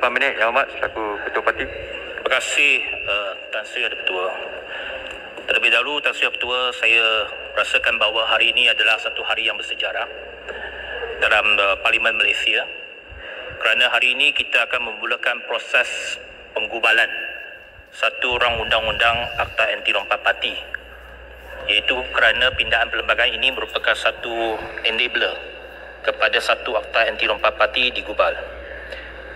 8 minit, Yang Amat, selaku Ketua Parti. Terima kasih Tan Sri Ada Ketua. Terlebih dahulu Tan Sri Ada Ketua, saya rasakan bahawa hari ini adalah satu hari yang bersejarah dalam Parlimen Malaysia, kerana hari ini kita akan memulakan proses penggubalan satu rang undang-undang Akta Anti Lompat Parti, iaitu kerana pindaan perlembagaan ini merupakan satu enabler kepada satu Akta Anti Lompat Parti digubal.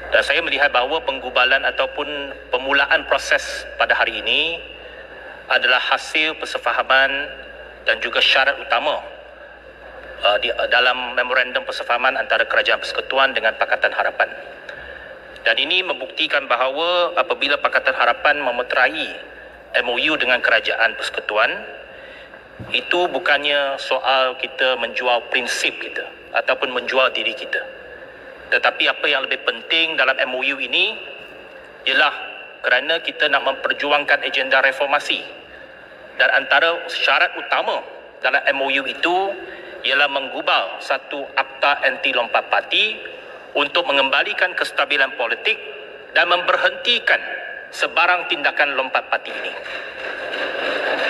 Dan saya melihat bahawa penggubalan ataupun pemulaan proses pada hari ini adalah hasil persefahaman dan juga syarat utama dalam memorandum persefahaman antara Kerajaan Persekutuan dengan Pakatan Harapan. Dan ini membuktikan bahawa apabila Pakatan Harapan memeterai MOU dengan Kerajaan Persekutuan, itu bukannya soal kita menjual prinsip kita ataupun menjual diri kita. Tetapi apa yang lebih penting dalam MOU ini ialah kerana kita nak memperjuangkan agenda reformasi. Dan antara syarat utama dalam MOU itu ialah menggubal satu Akta Anti Lompat Parti untuk mengembalikan kestabilan politik dan memberhentikan sebarang tindakan lompat parti ini.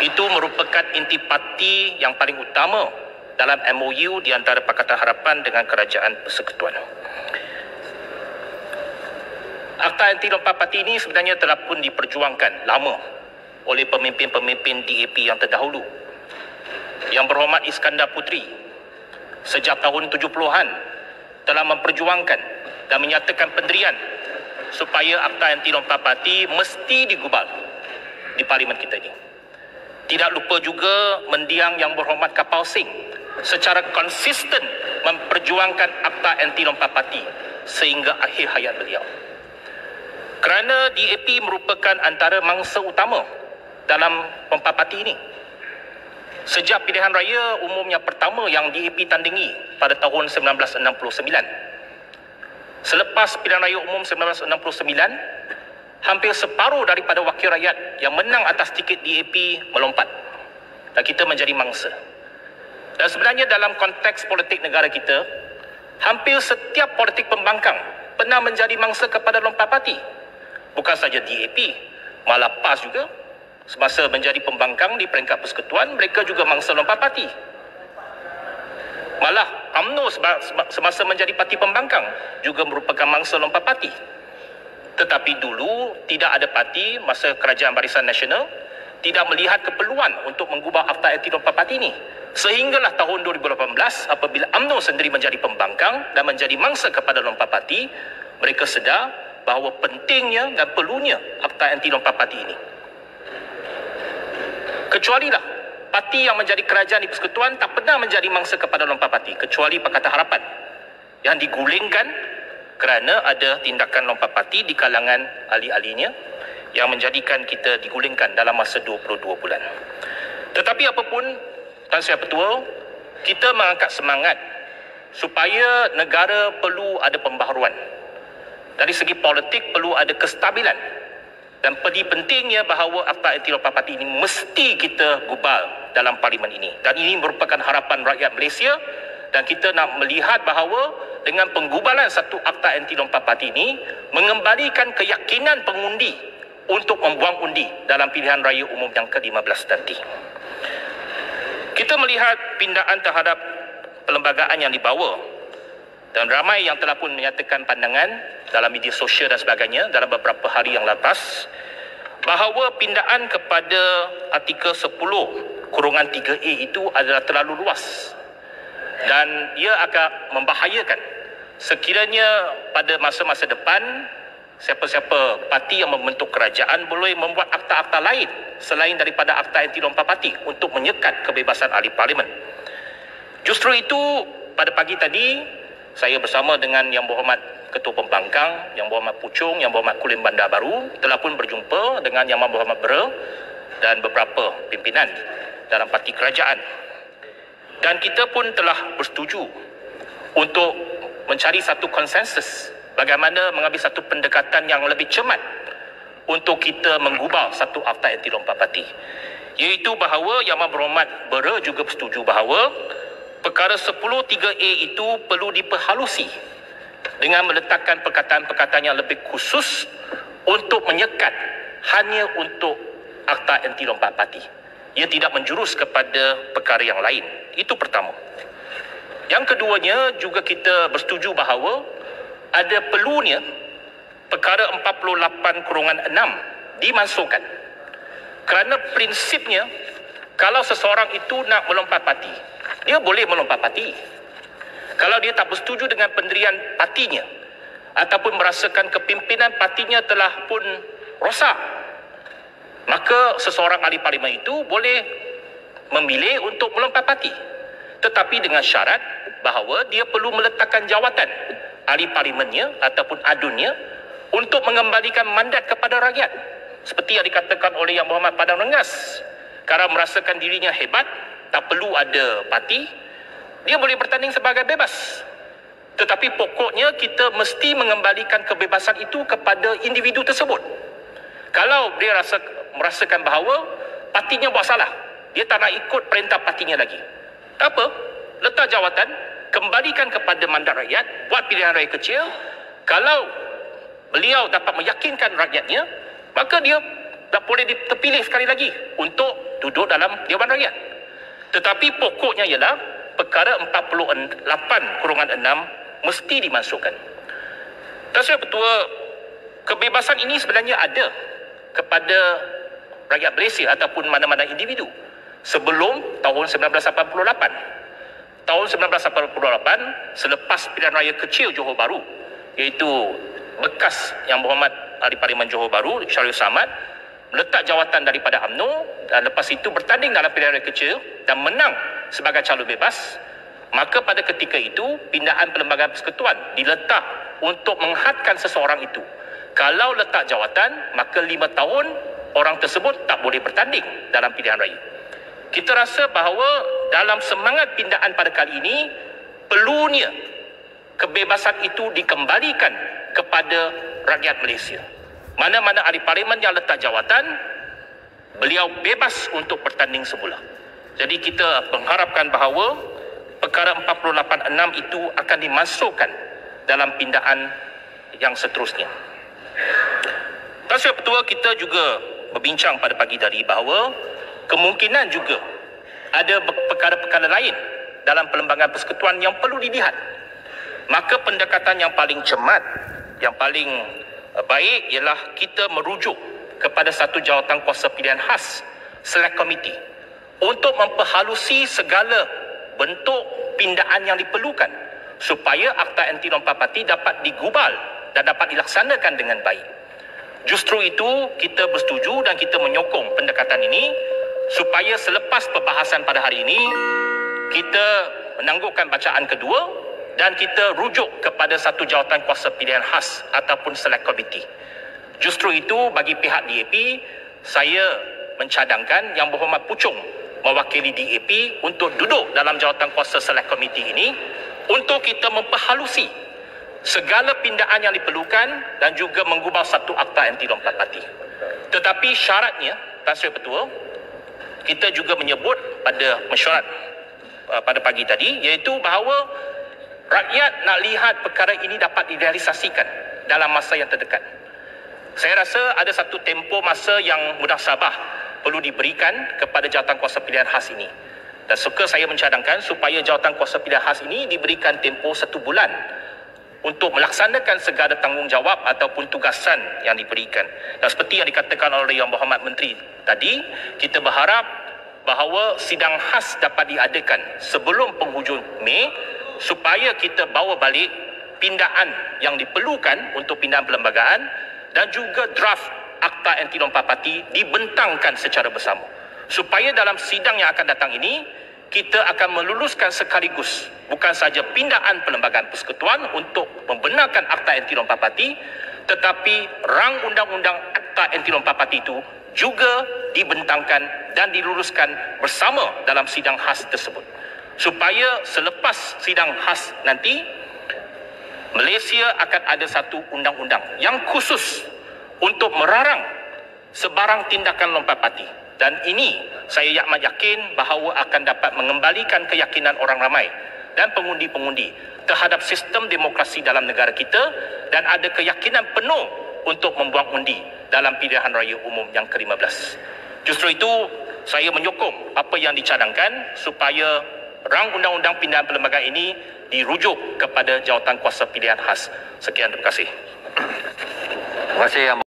Itu merupakan intipati yang paling utama dalam MOU di antara Pakatan Harapan dengan Kerajaan Persekutuan. Akta Anti Lompat Parti ini sebenarnya telah pun diperjuangkan lama oleh pemimpin-pemimpin DAP yang terdahulu. Yang berhormat Iskandar Puteri sejak tahun 70-an telah memperjuangkan dan menyatakan pendirian supaya Akta Anti Lompat Parti mesti digubal di Parlimen kita ini. Tidak lupa juga mendiang Yang berhormat Kapal Singh secara konsisten memperjuangkan Akta Anti Lompat Parti sehingga akhir hayat beliau. Kerana DAP merupakan antara mangsa utama dalam lompat parti ini. Sejak pilihan raya umum yang pertama yang DAP tandingi pada tahun 1969. Selepas pilihan raya umum 1969, hampir separuh daripada wakil rakyat yang menang atas tiket DAP melompat. Dan kita menjadi mangsa. Dan sebenarnya dalam konteks politik negara kita, hampir setiap politik pembangkang pernah menjadi mangsa kepada lompat parti. Bukan saja DAP, malah PAS juga. Semasa menjadi pembangkang di peringkat persekutuan, mereka juga mangsa lompat parti. Malah UMNO semasa menjadi parti pembangkang juga merupakan mangsa lompat parti. Tetapi dulu tidak ada parti masa Kerajaan Barisan Nasional tidak melihat keperluan untuk mengubah Akta Anti Lompat Parti ini. Sehinggalah tahun 2018 apabila UMNO sendiri menjadi pembangkang dan menjadi mangsa kepada lompat parti, mereka sedar bahawa pentingnya dan perlunya Akta Anti Lompat Parti ini. Kecualilah parti yang menjadi kerajaan di persekutuan tak pernah menjadi mangsa kepada lompat parti, kecuali Pakatan Harapan yang digulingkan kerana ada tindakan lompat parti di kalangan ahli-ahlinya yang menjadikan kita digulingkan dalam masa 22 bulan. Tetapi apapun, Tan Sri Ketua, kita mengangkat semangat supaya negara perlu ada pembaharuan. Dari segi politik perlu ada kestabilan. Dan pentingnya bahawa Akta Anti Lompat Parti ini mesti kita gubal dalam parlimen ini. Dan ini merupakan harapan rakyat Malaysia. Dan kita nak melihat bahawa dengan penggubalan satu Akta Anti Lompat Parti ini mengembalikan keyakinan pengundi untuk membuang undi dalam pilihan raya umum yang ke-15 nanti. Kita melihat pindaan terhadap perlembagaan yang dibawa, dan ramai yang telah pun menyatakan pandangan dalam media sosial dan sebagainya dalam beberapa hari yang lepas bahawa pindaan kepada artikel 10(3A) itu adalah terlalu luas dan ia akan membahayakan sekiranya pada masa-masa depan siapa-siapa parti yang membentuk kerajaan boleh membuat akta-akta lain selain daripada Akta Anti Lompat Parti untuk menyekat kebebasan ahli parlimen. Justru itu pada pagi tadi saya bersama dengan Yang Berhormat Ketua Pembangkang, Yang Berhormat Puchong, Yang Berhormat Kulim Bandar Baru telah pun berjumpa dengan Yang Berhormat Bera dan beberapa pimpinan dalam parti kerajaan. Dan kita pun telah bersetuju untuk mencari satu konsensus bagaimana mengambil satu pendekatan yang lebih cermat untuk kita menggubal satu Akta Anti Lompat Parti. Iaitu bahawa Yang Berhormat Bera juga bersetuju bahawa perkara 10(3A) itu perlu diperhalusi dengan meletakkan perkataan-perkataan yang lebih khusus untuk menyekat hanya untuk Akta Anti Lompat Parti. Ia tidak menjurus kepada perkara yang lain. Itu pertama. Yang keduanya, juga kita bersetuju bahawa ada perlunya perkara 48/6 dimasukkan. Kerana prinsipnya, kalau seseorang itu nak melompat parti, dia boleh melompat parti. Kalau dia tak bersetuju dengan pendirian partinya ataupun merasakan kepimpinan partinya telah pun rosak, maka seseorang ahli parlimen itu boleh memilih untuk melompat parti. Tetapi dengan syarat bahawa dia perlu meletakkan jawatan ahli parlimennya ataupun adunnya untuk mengembalikan mandat kepada rakyat. Seperti yang dikatakan oleh Yang Berhormat Padang Rengas. Kalau merasakan dirinya hebat, tak perlu ada parti, dia boleh bertanding sebagai bebas. Tetapi pokoknya kita mesti mengembalikan kebebasan itu kepada individu tersebut. Kalau dia merasakan bahawa partinya buat salah, dia tak nak ikut perintah partinya lagi, tak apa, letak jawatan, kembalikan kepada mandat rakyat, buat pilihan raya kecil. Kalau beliau dapat meyakinkan rakyatnya, maka dia tak boleh terpilih sekali lagi untuk duduk dalam Dewan Rakyat. Tetapi pokoknya ialah perkara 48/6 mesti dimasukkan. Tuan Ketua, kebebasan ini sebenarnya ada kepada rakyat Malaysia ataupun mana-mana individu sebelum tahun 1988. Tahun 1988, selepas pilihan raya kecil Johor Bahru, iaitu bekas Yang Berhormat Ahli Parlimen Johor Bahru, Syaril Samad, meletak jawatan daripada UMNO dan lepas itu bertanding dalam pilihan raya kecil dan menang sebagai calon bebas, maka pada ketika itu pindaan Perlembagaan Persekutuan diletak untuk menghadkan seseorang itu. Kalau letak jawatan, maka 5 tahun orang tersebut tak boleh bertanding dalam pilihan raya. Kita rasa bahawa dalam semangat pindaan pada kali ini, perlunya kebebasan itu dikembalikan kepada rakyat Malaysia. Mana-mana ahli parlimen yang letak jawatan, beliau bebas untuk bertanding semula. Jadi kita mengharapkan bahawa perkara 48/6 itu akan dimasukkan dalam pindaan yang seterusnya. Tuan Ketua, kita juga berbincang pada pagi tadi bahawa kemungkinan juga ada perkara-perkara lain dalam Perlembagaan Persekutuan yang perlu dilihat. Maka pendekatan yang paling cermat, yang paling baik ialah kita merujuk kepada satu jawatan kuasa pilihan khas, Select Committee, untuk memperhalusi segala bentuk pindaan yang diperlukan supaya Akta Anti Lompat Parti dapat digubal dan dapat dilaksanakan dengan baik. Justru itu kita bersetuju dan kita menyokong pendekatan ini supaya selepas perbahasan pada hari ini kita menangguhkan bacaan kedua dan kita rujuk kepada satu jawatan kuasa pilihan khas ataupun Select Committee. Justru itu bagi pihak DAP, saya mencadangkan Yang Berhormat Puchong mewakili DAP untuk duduk dalam jawatan kuasa Select Committee ini untuk kita memperhalusi segala pindaan yang diperlukan dan juga menggubal satu Akta Anti Lompat Parti. Tetapi syaratnya, Tuan Ketua, kita juga menyebut pada mesyuarat pada pagi tadi, iaitu bahawa rakyat nak lihat perkara ini dapat direalisasikan dalam masa yang terdekat. Saya rasa ada satu tempoh masa yang munasabah perlu diberikan kepada jawatan kuasa pilihan khas ini. Dan suka saya mencadangkan supaya jawatan kuasa pilihan khas ini diberikan tempoh 1 bulan untuk melaksanakan segala tanggungjawab ataupun tugasan yang diberikan. Dan seperti yang dikatakan oleh Yang Berhormat Menteri tadi, kita berharap bahawa sidang khas dapat diadakan sebelum penghujung Mei supaya kita bawa balik pindaan yang diperlukan untuk pindaan perlembagaan dan juga draft Akta Anti Lompat Parti dibentangkan secara bersama. Supaya dalam sidang yang akan datang ini, kita akan meluluskan sekaligus bukan saja pindaan Perlembagaan Persekutuan untuk membenarkan Akta Anti Lompat Parti, tetapi rang undang-undang Akta Anti Lompat Parti itu juga dibentangkan dan diluluskan bersama dalam sidang khas tersebut. Supaya selepas sidang khas nanti, Malaysia akan ada satu undang-undang yang khusus untuk merarang sebarang tindakan lompat parti. Dan ini saya amat yakin bahawa akan dapat mengembalikan keyakinan orang ramai dan pengundi-pengundi terhadap sistem demokrasi dalam negara kita dan ada keyakinan penuh untuk membuang undi dalam pilihan raya umum yang ke-15. Justru itu, saya menyokong apa yang dicadangkan supaya rang undang-undang pindahan perlembagaan ini dirujuk kepada jawatan kuasa pilihan khas. Sekian, terima kasih. Terima kasih.